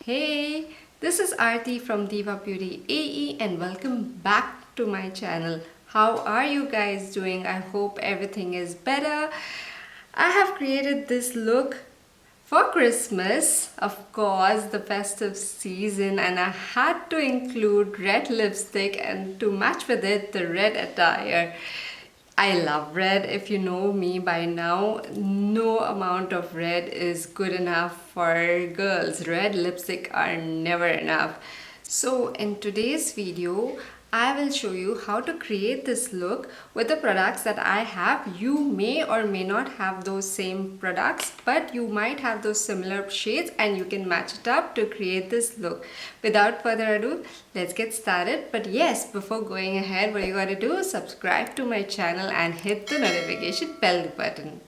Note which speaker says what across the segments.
Speaker 1: Hey, this is Aarti from DivaBeautyAE and welcome back to my channel. How are you guys doing? I hope everything is better. I have created this look for Christmas, of course, the festive season, and I had to include red lipstick and to match with it the red attire. I love red. If you know me by now, no amount of red is good enough for girls. Red lipstick are never enough. So in today's video, I will show you how to create this look with the products that I have. You may or may not have those same products, but you might have those similar shades and you can match it up to create this look. Without further ado, let's get started. But yes, before going ahead, what you gotta do is subscribe to my channel and hit the notification bell button.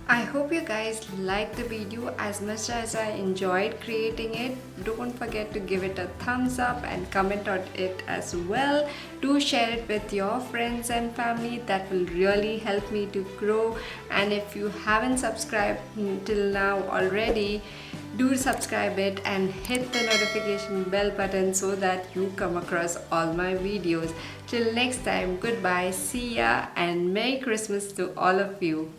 Speaker 1: I hope you guys liked the video as much as I enjoyed creating it. Don't forget to give it a thumbs up and comment on it as well. Do share it with your friends and family. That will really help me to grow. And if you haven't subscribed till now already, do subscribe it and hit the notification bell button so that you come across all my videos. Till next time, goodbye, see ya, and Merry Christmas to all of you.